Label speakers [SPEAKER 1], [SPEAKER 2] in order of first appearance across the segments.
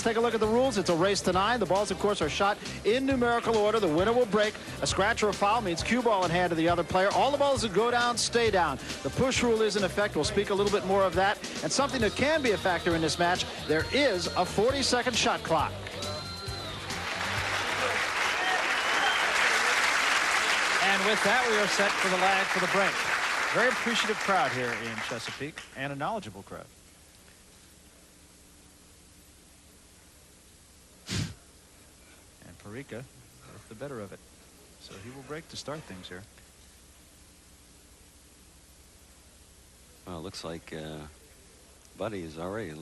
[SPEAKER 1] take a look at the rules. It's a race to 9. The balls, of course, are shot in numerical order. The winner will break. A scratch or a foul means cue ball in hand to the other player. All the balls that go down stay down. The push rule is in effect. We'll speak a little bit more of that. And something that can be a factor in this match, there is a 40-second shot clock. And with that, we are set for the lag for the break. Very appreciative crowd here in Chesapeake, and a knowledgeable crowd. And Parica with the better of it. So he will break to start things here.
[SPEAKER 2] Well, it looks like Buddy is already,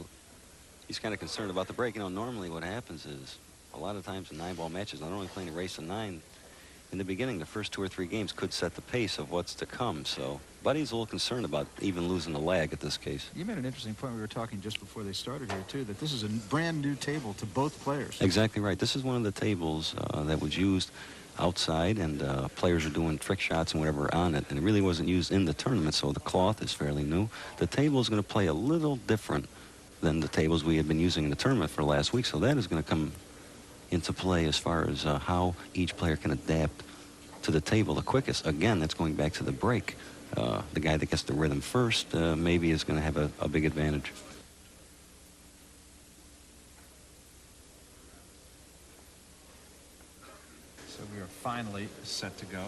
[SPEAKER 2] he's kind of concerned about the break. You know, normally what happens is a lot of times in 9-ball matches, not only playing a race of 9, in the beginning, the first 2 or 3 games could set the pace of what's to come. So Buddy's a little concerned about even losing the lag at this case.
[SPEAKER 1] You made an interesting point. We were talking just before they started here, too, that this is a brand new table to both players.
[SPEAKER 2] Exactly right. This is one of the tables that was used outside, and players are doing trick shots and whatever on it, and it really wasn't used in the tournament, so the cloth is fairly new. The table is going to play a little different than the tables we had been using in the tournament for last week, so that is going to come into play as far as how each player can adapt to the table the quickest. Again, that's going back to the break. The guy that gets the rhythm first maybe is going to have a big advantage.
[SPEAKER 1] So we are finally set to go.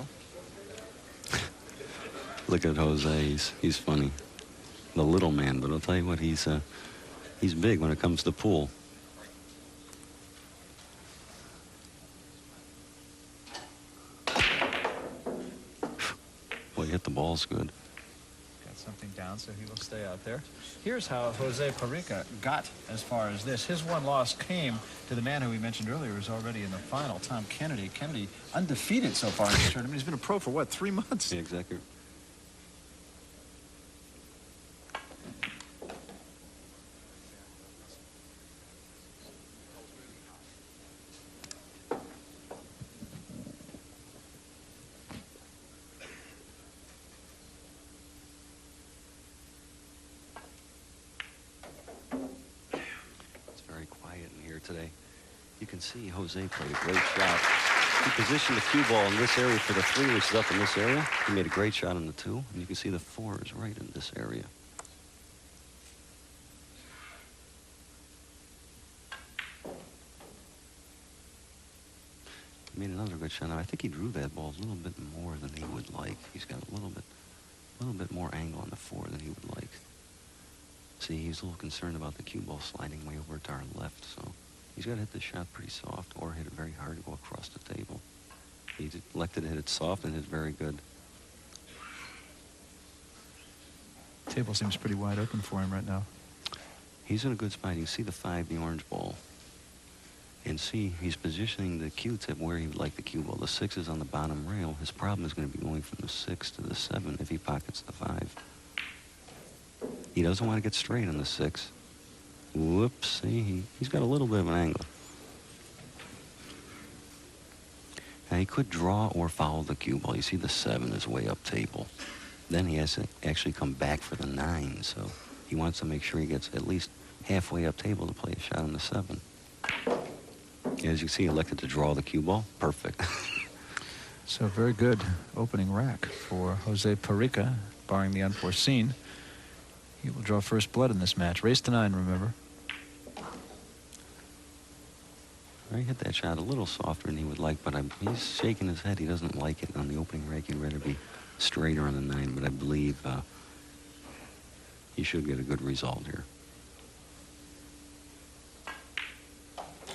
[SPEAKER 2] Look at Jose. He's funny. The little man, but I'll tell you what, he's big when it comes to pool. Well, he hit the balls good.
[SPEAKER 1] Got something down, so he will stay out there. Here's how J. Parica got as far as this. His one loss came to the man who we mentioned earlier who's already in the final, Tom Kennedy. Kennedy undefeated so far in this tournament. He's been a pro for, what, 3 months?
[SPEAKER 2] Yeah, exactly. Today, you can see Jose played a great shot. He positioned the cue ball in this area for the 3, which is up in this area. He made a great shot on the 2, and you can see the 4 is right in this area. He made another good shot. Now, I think he drew that ball a little bit more than he would like. He's got a little bit more angle on the 4 than he would like. See, he's a little concerned about the cue ball sliding way over to our left, so he's got to hit the shot pretty soft or hit it very hard to go across the table. He elected to hit it soft and hit very good.
[SPEAKER 1] Table seems pretty wide open for him right now.
[SPEAKER 2] He's in a good spot. You can see the 5, the orange ball. And see, he's positioning the cue tip where he would like the cue ball. The 6 is on the bottom rail. His problem is going to be going from the 6 to the 7 if he pockets the 5. He doesn't want to get straight on the 6. Whoops, see, he's got a little bit of an angle. Now, he could draw or foul the cue ball. You see the 7 is way up table. Then he has to actually come back for the 9, so he wants to make sure he gets at least halfway up table to play a shot on the 7. As you see, he elected to draw the cue ball. Perfect.
[SPEAKER 1] So very good opening rack for J. Parica, barring the unforeseen. He will draw first blood in this match. Race to 9, remember.
[SPEAKER 2] He hit that shot a little softer than he would like, but he's shaking his head. He doesn't like it on the opening rack. He'd rather be straighter on the 9, but I believe he should get a good result here.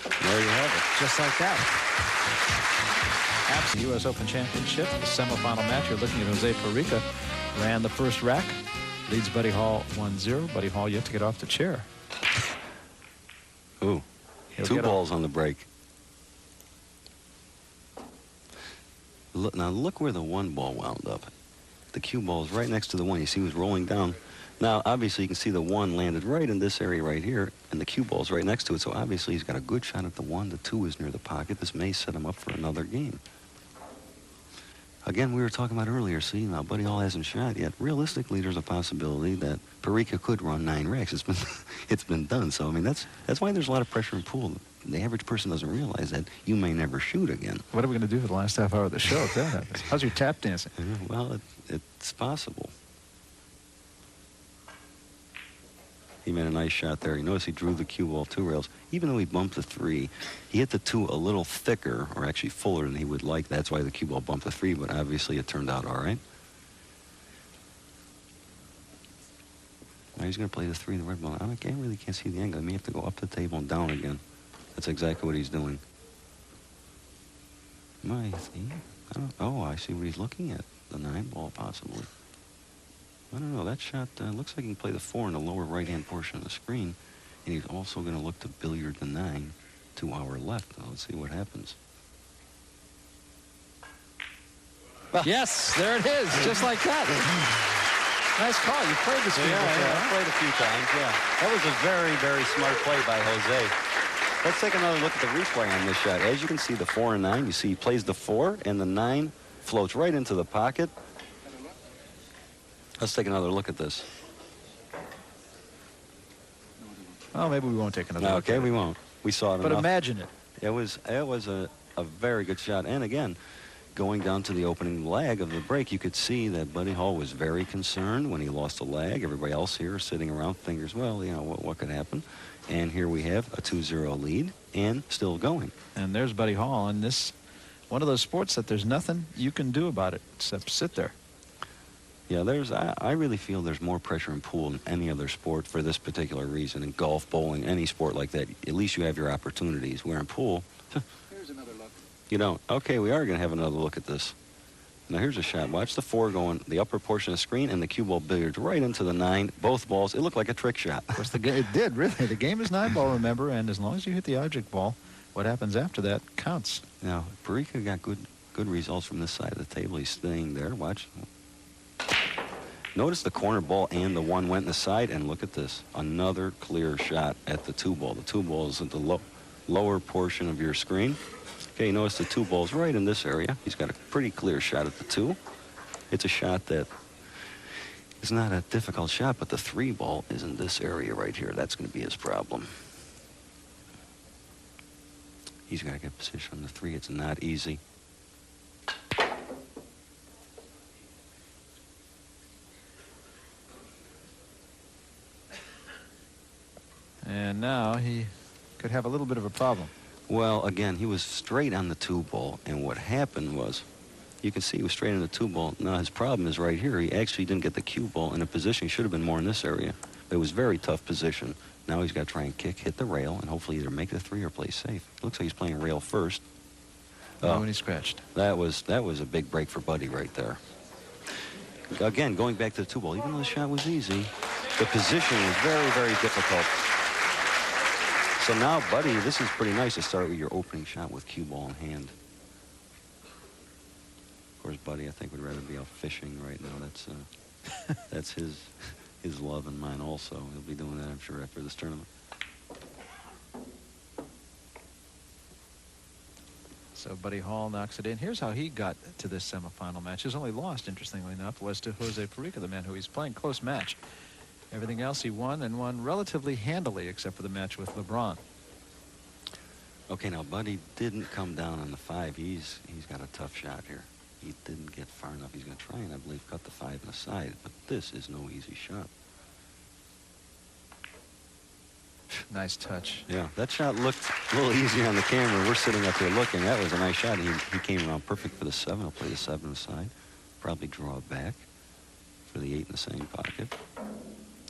[SPEAKER 2] There you have it.
[SPEAKER 1] Just like that. Abs U.S. Open Championship, the semifinal match. You're looking at J. Parica. Ran the first rack. Leads Buddy Hall 1-0. Buddy Hall yet to get off the chair.
[SPEAKER 2] Ooh, 2 balls on the break. Look, now look where the 1 ball wound up. The cue ball is right next to the 1. You see he was rolling down. Now, obviously, you can see the 1 landed right in this area right here, and the cue ball's right next to it. So obviously, he's got a good shot at the 1. The 2 is near the pocket. This may set him up for another game. Again, we were talking about earlier, see, now Buddy Hall hasn't shot yet. Realistically, there's a possibility that Parica could run 9 racks. It's been done. So, I mean, that's why there's a lot of pressure in pool. The average person doesn't realize that you may never shoot again.
[SPEAKER 1] What are we going to do for the last half hour of the show if that happens? How's your tap dancing?
[SPEAKER 2] Well, it's possible. He made a nice shot there. You notice he drew the cue ball 2 rails. Even though he bumped the 3, he hit the 2 a little thicker, or actually fuller than he would like. That's why the cue ball bumped the 3, but obviously it turned out all right. Now he's going to play the 3 in the red ball. I really can't see the angle. He may have to go up the table and down again. That's exactly what he's doing. I see what he's looking at. The 9 ball, possibly. I don't know. That shot looks like he can play the 4 in the lower right-hand portion of the screen. And he's also going to look to billiard the 9 to our left. Now, let's see what happens.
[SPEAKER 1] Yes, there it is, just like that. Nice call. You played this game before.
[SPEAKER 2] Yeah, I played a few times, yeah. That was a very, very smart play by Jose. Let's take another look at the replay on this shot. As you can see, the 4 and 9, you see he plays the 4, and the 9 floats right into the pocket. Let's take another look at this.
[SPEAKER 1] Well, maybe we won't take another look.
[SPEAKER 2] Okay, we won't. We saw it
[SPEAKER 1] But
[SPEAKER 2] enough.
[SPEAKER 1] imagine it.
[SPEAKER 2] It was a very good shot. And again, going down to the opening lag of the break, you could see that Buddy Hall was very concerned when he lost a lag. Everybody else here sitting around fingers, well, you know, what could happen? And here we have a 2-0 lead and still going.
[SPEAKER 1] And there's Buddy Hall in this one of those sports that there's nothing you can do about it except sit there.
[SPEAKER 2] Yeah, I really feel there's more pressure in pool than any other sport for this particular reason. In golf, bowling, any sport like that, at least you have your opportunities. Where in pool,
[SPEAKER 3] Here's another look.
[SPEAKER 2] you don't. Okay, we are going to have another look at this. Now here's a shot. Watch the 4 going the upper portion of the screen and the cue ball billiards right into the 9. Both balls. It looked like a trick shot.
[SPEAKER 1] Of course, it did, really. The game is 9 ball, remember, and as long as you hit the object ball, what happens after that counts.
[SPEAKER 2] Now, Parica got good results from this side of the table. He's staying there. Watch. Notice the corner ball and the 1 went in the side, and look at this. Another clear shot at the 2 ball. The 2 ball is at the lower portion of your screen. Okay, notice the 2 ball's right in this area. He's got a pretty clear shot at the 2. It's a shot that is not a difficult shot, but the 3 ball is in this area right here. That's going to be his problem. He's got to get position on the 3. It's not easy.
[SPEAKER 1] And now he could have a little bit of a problem.
[SPEAKER 2] Well, again, he was straight on the 2 ball, and what happened was, you can see he was straight on the 2 ball. Now his problem is right here. He actually didn't get the cue ball in a position. He should have been more in this area. But it was very tough position. Now he's got to try and kick, hit the rail, and hopefully either make the 3 or play safe. Looks like he's playing rail first.
[SPEAKER 1] Oh, and he scratched.
[SPEAKER 2] That was a big break for Buddy right there. Again, going back to the 2 ball, even though the shot was easy, the position was very, very difficult. So now, Buddy, this is pretty nice to start with your opening shot with cue ball in hand. Of course, Buddy, I think, would rather be out fishing right now. That's his love and mine also. He'll be doing that, I'm sure, after this tournament.
[SPEAKER 1] So Buddy Hall knocks it in. Here's how he got to this semifinal match. His only loss, interestingly enough, was to J.Parica, the man who he's playing close match. Everything else he won, and won relatively handily, except for the match with LeBron.
[SPEAKER 2] Okay, now Buddy didn't come down on the 5. He's got a tough shot here. He didn't get far enough. He's going to try and, I believe, cut the 5 in the side. But this is no easy shot.
[SPEAKER 1] Nice touch.
[SPEAKER 2] Yeah, that shot looked a little easier on the camera. We're sitting up here looking. That was a nice shot. He came around perfect for the 7. He'll play the 7 in the side. Probably draw it back for the 8 in the same pocket.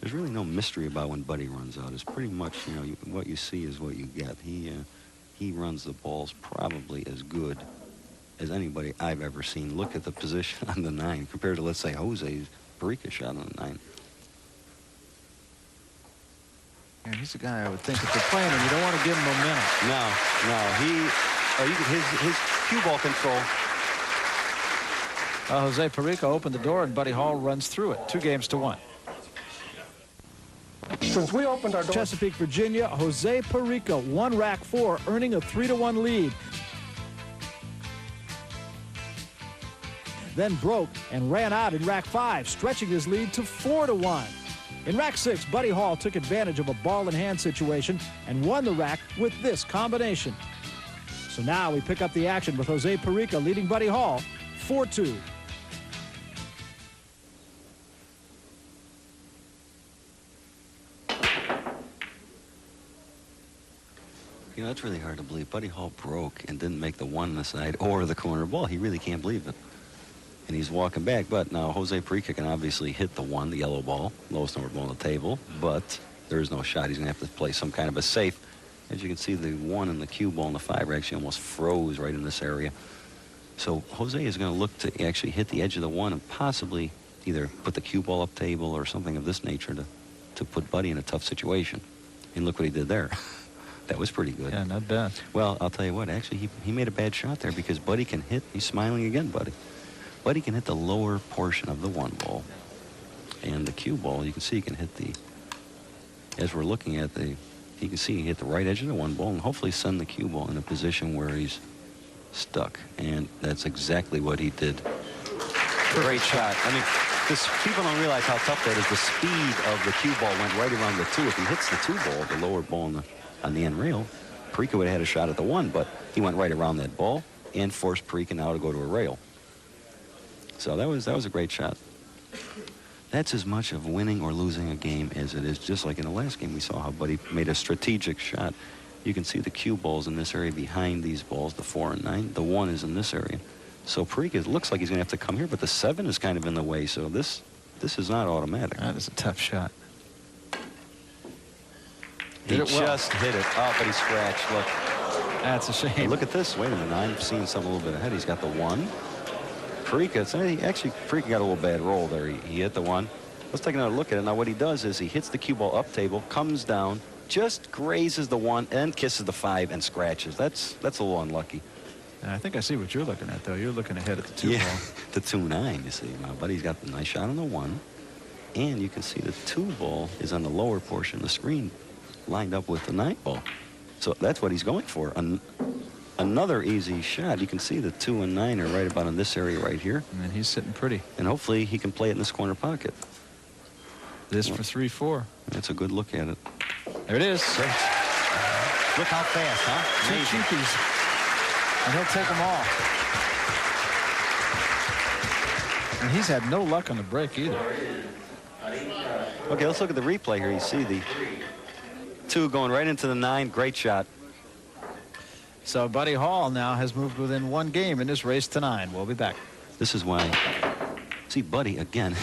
[SPEAKER 2] There's really no mystery about when Buddy runs out. It's pretty much, you know, what you see is what you get. He runs the balls probably as good as anybody I've ever seen. Look at the position on the 9 compared to, let's say, Jose's J.Parica shot on the 9.
[SPEAKER 1] And he's a guy I would think if you're playing him, you don't want to give him momentum.
[SPEAKER 2] No. His cue ball control.
[SPEAKER 1] J.Parica opened the door, and Buddy Hall runs through it. 2-1.
[SPEAKER 3] Since we opened our door...
[SPEAKER 1] Chesapeake, Virginia, J.Parica, 1 rack 4, earning a 3-1 lead. then broke and ran out in rack 5, stretching his lead to 4-1. In rack 6, Buddy Hall took advantage of a ball-in-hand situation and won the rack with this combination. So now we pick up the action with J.Parica leading Buddy Hall 4-2.
[SPEAKER 2] You know, it's really hard to believe. Buddy Hall broke and didn't make the one on the side or the corner ball. He really can't believe it. And he's walking back. But now J.Parica can obviously hit the one, the yellow ball, lowest number ball on the table. But there is no shot. He's going to have to play some kind of a safe. As you can see, the one and the cue ball and the 5 actually almost froze right in this area. So Jose is going to look to actually hit the edge of the one and possibly either put the cue ball up table or something of this nature to put Buddy in a tough situation. And look what he did there. That was pretty good.
[SPEAKER 4] Yeah, not bad.
[SPEAKER 2] Well, I'll tell you what, actually, he made a bad shot there because Buddy can hit. He's smiling again, Buddy. Buddy can hit the lower portion of the one ball. And the cue ball, you can see he can hit the, as we're looking at the, you can see he hit the right edge of the one ball and hopefully send the cue ball in a position where he's stuck. And that's exactly what he did. Great shot. I mean, people don't realize how tough that is. The speed of the cue ball went right around the 2. If he hits the 2 ball, the lower ball on the end rail, Parica would have had a shot at the 1, but he went right around that ball and forced Parica now to go to a rail. So that was a great shot. That's as much of winning or losing a game as it is just like in the last game we saw how Buddy made a strategic shot. You can see the cue balls in this area behind these balls, the 4 and 9. The 1 is in this area. So Parica looks like he's going to have to come here, but the 7 is kind of in the way, so this is not automatic.
[SPEAKER 4] That is a tough shot.
[SPEAKER 2] He just hit it. Oh, but he scratched. Look.
[SPEAKER 4] That's a shame.
[SPEAKER 2] Hey, look at this. Wait a minute. I'm seeing something a little bit ahead. He's got the 1. Parica, Parica got a little bad roll there. He hit the 1. Let's take another look at it. Now, what he does is he hits the cue ball up table, comes down, just grazes the 1, and kisses the 5 and scratches. That's a little unlucky.
[SPEAKER 4] And I think I see what you're looking at, though. You're looking ahead at the 2 ball.
[SPEAKER 2] The 2-9, you see. My buddy's got a nice shot on the 1. And you can see the 2 ball is on the lower portion of the screen, lined up with the 9 ball. So that's what he's going for. Another easy shot. You can see the 2 and 9 are right about in this area right here.
[SPEAKER 4] And he's sitting pretty.
[SPEAKER 2] And hopefully he can play it in this corner pocket.
[SPEAKER 4] This for 3-4.
[SPEAKER 2] That's a good look at it.
[SPEAKER 4] There it is.
[SPEAKER 2] Great. Look how fast, huh?
[SPEAKER 4] 2 cheapies. And he'll take them all. And he's had no luck on the break either.
[SPEAKER 2] Okay, let's look at the replay here. You see the 2 going right into the 9. Great shot.
[SPEAKER 4] So Buddy Hall now has moved within 1 game in this race to 9. We'll be back.
[SPEAKER 2] This is why. See, Buddy, again,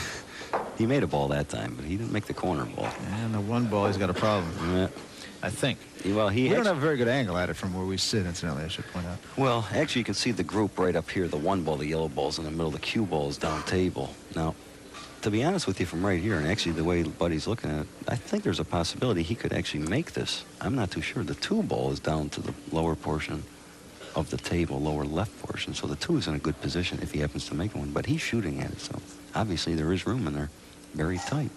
[SPEAKER 2] he made a ball that time, but he didn't make the corner ball.
[SPEAKER 4] And the 1 ball, he's got a problem.
[SPEAKER 2] Yeah.
[SPEAKER 4] I think.
[SPEAKER 2] Well,
[SPEAKER 4] we don't have a very good angle at it from where we sit, incidentally, I should point out.
[SPEAKER 2] Well, actually, you can see the group right up here. The 1 ball, the yellow ball's in the middle. The cue ball is down table. Now, to be honest with you, from right here, and actually the way Buddy's looking at it, I think there's a possibility he could actually make this. I'm not too sure. The 2 ball is down to the lower portion of the table, lower left portion. So the 2 is in a good position if he happens to make one. But he's shooting at it, so obviously there is room in there. Very tight.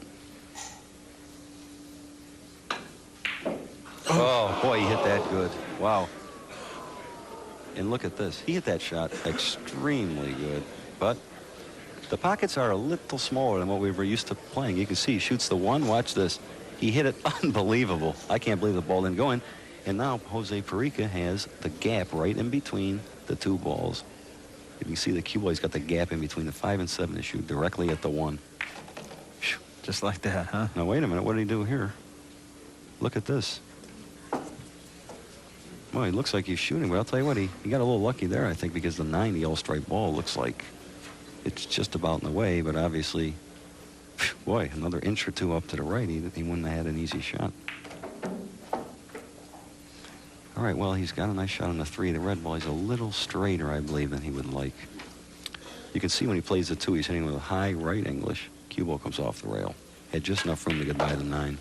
[SPEAKER 2] Oh, boy, he hit that good. Wow. And look at this. He hit that shot extremely good. But the pockets are a little smaller than what we were used to playing. You can see he shoots the 1. Watch this. He hit it unbelievable. I can't believe the ball didn't go in. And now J.Parica has the gap right in between the 2 balls. You can see the cue ball. He's got the gap in between the 5 and 7 to shoot directly at the 1.
[SPEAKER 4] Just like that, huh?
[SPEAKER 2] Now, wait a minute. What did he do here? Look at this. Well, he looks like he's shooting, but I'll tell you what, he got a little lucky there, I think, because the 9, the yellow stripe ball, looks like it's just about in the way, but obviously, boy, another inch or 2 up to the right, he wouldn't have had an easy shot. All right, well, he's got a nice shot on the 3. The red ball, he's a little straighter, I believe, than he would like. You can see when he plays the 2, he's hitting with a high right English. Cue ball comes off the rail. Had just enough room to get by the 9.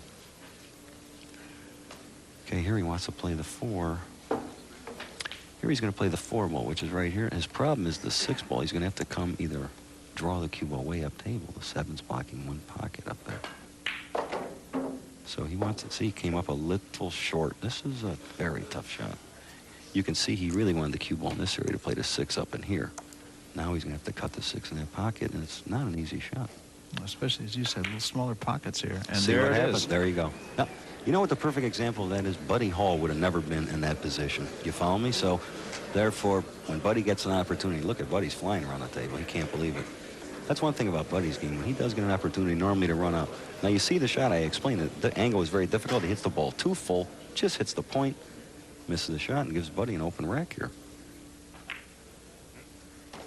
[SPEAKER 2] Okay, here he wants to play the 4. Here he's going to play the 4 ball, which is right here. His problem is the 6 ball. He's going to have to come either draw the cue ball way up table. The 7's blocking 1 pocket up there. So he wants to see, he came up a little short. This is a very tough shot. You can see he really wanted the cue ball in this area to play the 6 up in here. Now he's going to have to cut the 6 in that pocket, and it's not an easy shot.
[SPEAKER 4] Especially, as you said, little smaller pockets here. And
[SPEAKER 2] See
[SPEAKER 4] there
[SPEAKER 2] what
[SPEAKER 4] it
[SPEAKER 2] happens?
[SPEAKER 4] is.
[SPEAKER 2] There you go. Now, you know what the perfect example of that is? Buddy Hall would have never been in that position. You follow me? So, therefore, when Buddy gets an opportunity, look at Buddy's flying around the table. He can't believe it. That's one thing about Buddy's game. When he does get an opportunity normally to run out. Now, you see the shot. I explained it. The angle is very difficult. He hits the ball too full, just hits the point, misses the shot, and gives Buddy an open rack here.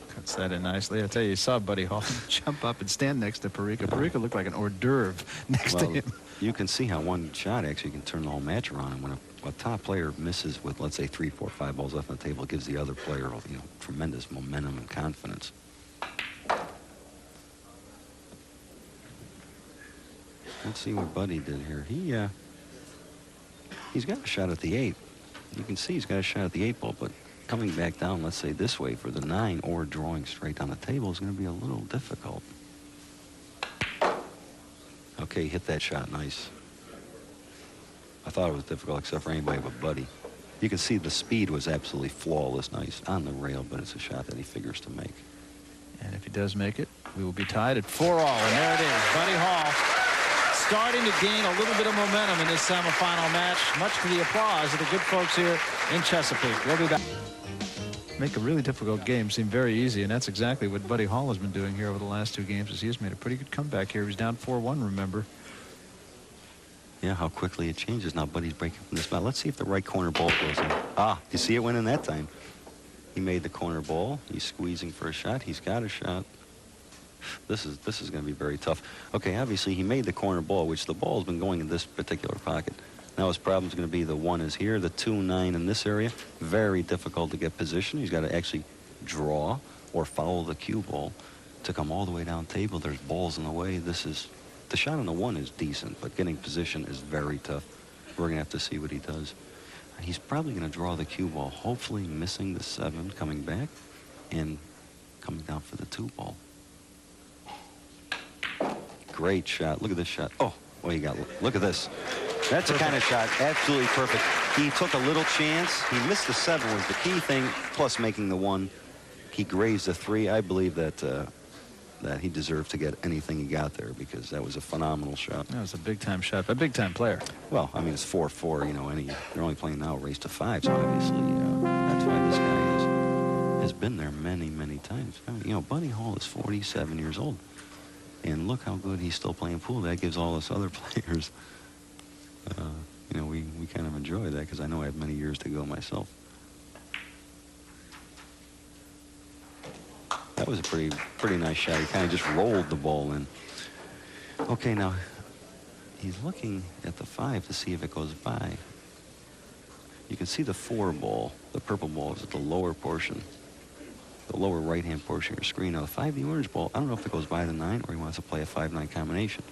[SPEAKER 4] Cuts that in nicely. I tell you saw Buddy Hall jump up and stand next to Parica. Parica looked like an hors d'oeuvre next to him.
[SPEAKER 2] You can see how one shot actually can turn the whole match around. And when a top player misses with, let's say, 3, 4, 5 balls left on the table, it gives the other player, you know, tremendous momentum and confidence. Let's see what Buddy did here. He's got a shot at the 8. You can see he's got a shot at the 8 ball, but coming back down, let's say this way, for the 9 or drawing straight down the table is going to be a little difficult. Okay, hit that shot nice. I thought it was difficult except for anybody but Buddy. You can see the speed was absolutely flawless, nice on the rail, but it's a shot that he figures to make.
[SPEAKER 4] And if he does make it, we will be tied at 4-all. And there it is, Buddy Hall starting to gain a little bit of momentum in this semifinal match, much to the applause of the good folks here in Chesapeake. We'll be back. Make a really difficult game seem very easy, and that's exactly what Buddy Hall has been doing here over the last 2 games, as he has made a pretty good comeback here. He's down 4-1, remember.
[SPEAKER 2] Yeah, how quickly it changes. Now Buddy's breaking from this spot. Let's see if the right corner ball goes in. Ah, you see it went in that time. He made the corner ball. He's squeezing for a shot. He's got a shot. This is going to be very tough. Okay, obviously he made the corner ball, which the ball has been going in this particular pocket. Now his problem is going to be the 1 is here, the 2, 9 in this area. Very difficult to get position. He's got to actually draw or follow the cue ball to come all the way down table. There's balls in the way. The shot on the 1 is decent, but getting position is very tough. We're going to have to see what he does. He's probably going to draw the cue ball, hopefully missing the 7, coming back, and coming down for the 2 ball. Great shot. Look at this shot. Oh, what you got? Look at this. That's the kind of shot. Absolutely perfect. He took a little chance. He missed the 7 was the key thing, plus making the 1. He grazed the 3. I believe that that he deserved to get anything he got there, because that was a phenomenal shot.
[SPEAKER 4] That was a big-time shot, a big-time player.
[SPEAKER 2] Well, I mean, it's 4-4, you know, and they're only playing now a race to 5, so obviously that's why this guy has been there many, many times. I mean, you know, Buddy Hall is 47 years old, and look how good he's still playing pool. That gives all us other players, you know, we kind of enjoy that, because I know I have many years to go myself. That was a pretty nice shot. He kind of just rolled the ball in. Okay, now he's looking at the 5 to see if it goes by. You can see the 4 ball, the purple ball, is at the lower portion, the lower right-hand portion of your screen. Now the 5, the orange ball, I don't know if it goes by the 9 or he wants to play a 5-9 combination.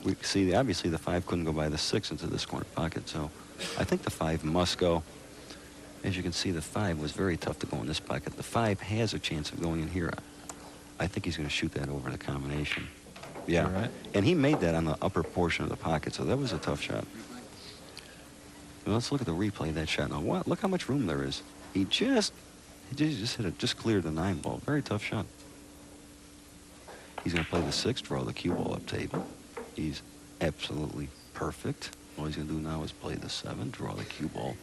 [SPEAKER 2] We see, obviously the 5 couldn't go by the 6 into this corner pocket, so I think the 5 must go. As you can see, the 5 was very tough to go in this pocket. The 5 has a chance of going in here. I think he's going to shoot that over the combination. Yeah,
[SPEAKER 4] right.
[SPEAKER 2] And he made that on the upper portion of the pocket, so that was a tough shot. Well, let's look at the replay of that shot. Now, what? Look how much room there is. He just hit it, just cleared the 9 ball. Very tough shot. He's going to play the 6, draw the cue ball up table. He's absolutely perfect. All he's going to do now is play the 7, draw the cue ball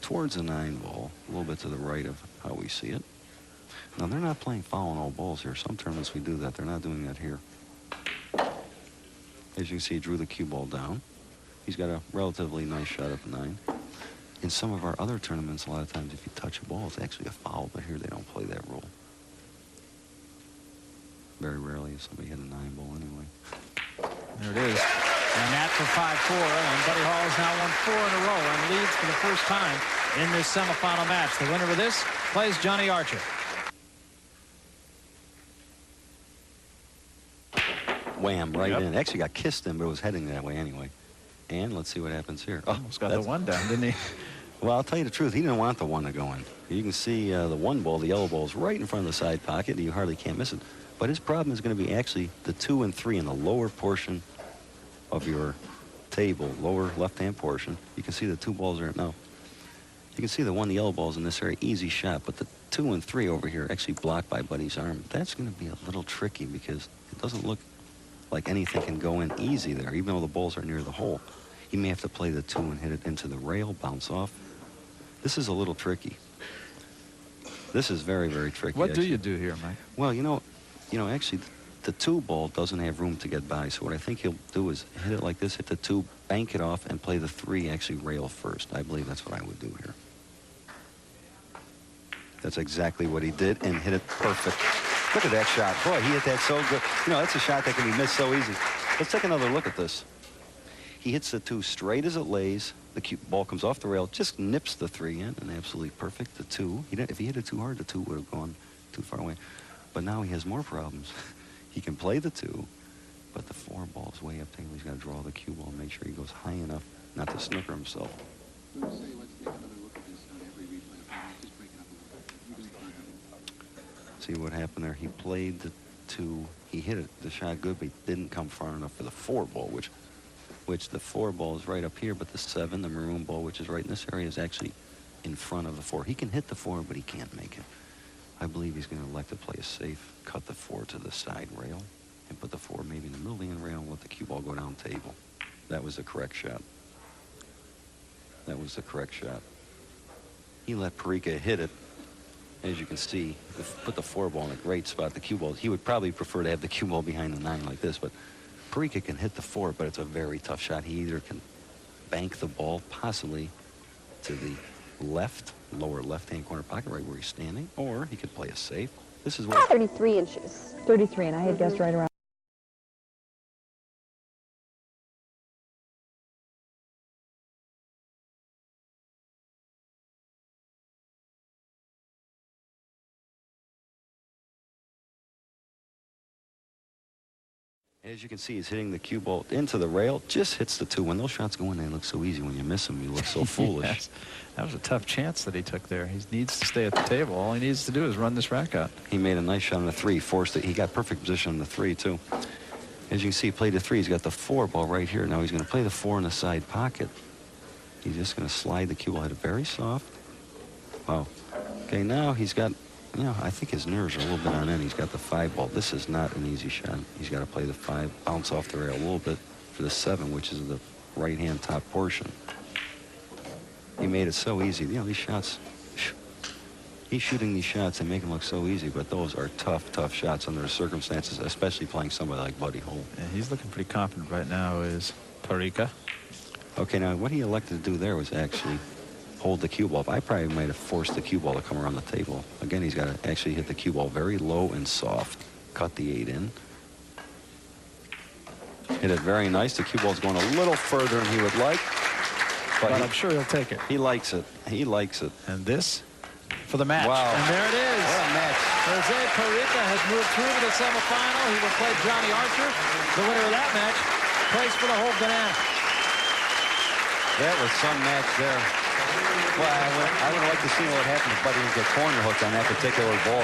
[SPEAKER 2] towards the 9 ball, a little bit to the right of how we see it. Now, they're not playing foul on all balls here. Some tournaments we do that. They're not doing that here. As you can see, he drew the cue ball down. He's got a relatively nice shot at the 9. In some of our other tournaments, a lot of times if you touch a ball, it's actually a foul, but here they don't play that rule. Very rarely if somebody hit a 9 ball anyway.
[SPEAKER 4] There it is. And that's for 5-4, and Buddy Hall has now won 4 in a row and leads for the first time in this semifinal match. The winner of this plays Johnny Archer.
[SPEAKER 2] Wham, right in. Actually got kissed in, but it was heading that way anyway. And let's see what happens here. Oh,
[SPEAKER 4] Almost got the 1 down, didn't he?
[SPEAKER 2] Well, I'll tell you the truth. He didn't want the 1 to go in. You can see the 1 ball, the yellow ball, is right in front of the side pocket. You hardly can't miss it. But his problem is going to be actually the 2 and 3 in the lower portion of your table, lower left-hand portion. You can see the 2 balls are now. You can see the one, the yellow ball is in this area, easy shot, but the 2 and 3 over here actually blocked by Buddy's arm. That's going to be a little tricky because it doesn't look like anything can go in easy there, even though the balls are near the hole. He may have to play the 2 and hit it into the rail, bounce off. This is a little tricky. This is very, very tricky.
[SPEAKER 4] What do you do here, Mike?
[SPEAKER 2] Well, actually, the 2 ball doesn't have room to get by. So what I think he'll do is hit it like this, hit the 2, bank it off, and play the 3, actually rail first. I believe that's what I would do here. That's exactly what he did, and hit it perfect. Look at that shot. Boy, he hit that so good. That's a shot that can be missed so easy. Let's take another look at this. He hits the 2 straight as it lays. The ball comes off the rail, just nips the 3 in, and absolutely perfect. The 2, if he hit it too hard, the 2 would have gone too far away. But now he has more problems. He can play the 2, but the 4 ball is way up there. He's got to draw the cue ball and make sure he goes high enough not to snooker himself. See what happened there? He played the 2. He hit it, the shot good, but he didn't come far enough for the 4 ball, which the 4 ball is right up here, but the 7, the maroon ball, which is right in this area, is actually in front of the 4. He can hit the 4, but he can't make it. I believe he's going to elect to play a safe, cut the 4 to the side rail, and put the 4 maybe in the middle of the end rail and let the cue ball go down table. That was the correct shot. That was the correct shot. He let J.Parica hit it. As you can see, put the 4 ball in a great spot. The cue ball, he would probably prefer to have the cue ball behind the 9 like this, but J.Parica can hit the 4, but it's a very tough shot. He either can bank the ball possibly to the left, lower left-hand corner pocket, right where he's standing, or he could play a safe. This is what
[SPEAKER 5] 33 inches. 33, and I had guessed right around.
[SPEAKER 2] As you can see, he's hitting the cue ball into the rail, just hits the 2. When those shots go in, they look so easy. When you miss them, you look so foolish.
[SPEAKER 4] Yes. That was a tough chance that he took there. He needs to stay at the table. All he needs to do is run this rack out.
[SPEAKER 2] He made a nice shot on the 3, forced it. He got perfect position on the 3, too. As you can see, he played the 3. He's got the 4 ball right here. Now he's going to play the 4 in the side pocket. He's just going to slide the cue ball, hit it very soft. Wow. Okay, now he's got, I think his nerves are a little bit on end. He's got the 5 ball. This is not an easy shot. He's got to play the 5, bounce off the rail a little bit for the 7, which is the right-hand top portion. He made it so easy. These shots, he's shooting these shots and make them look so easy, but those are tough, tough shots under the circumstances, especially playing somebody like B.Hall.
[SPEAKER 4] And he's looking pretty confident right now, is J.Parica.
[SPEAKER 2] Okay, now what he elected to do there was actually hold the cue ball. I probably might have forced the cue ball to come around the table. Again, he's got to actually hit the cue ball very low and soft. Cut the 8 in. Hit it very nice. The cue ball's going a little further than he would like.
[SPEAKER 4] But I'm sure he'll take it.
[SPEAKER 2] He likes it. He likes it.
[SPEAKER 4] And this for the match.
[SPEAKER 2] Wow.
[SPEAKER 4] And there it is.
[SPEAKER 2] What a match.
[SPEAKER 4] J.Parica has moved through to the semifinal. He will play Johnny Archer. The winner of that match plays for the whole banana.
[SPEAKER 2] That was some match there. Well, I would like to see what happened if Buddy would get corner hooked on that particular ball.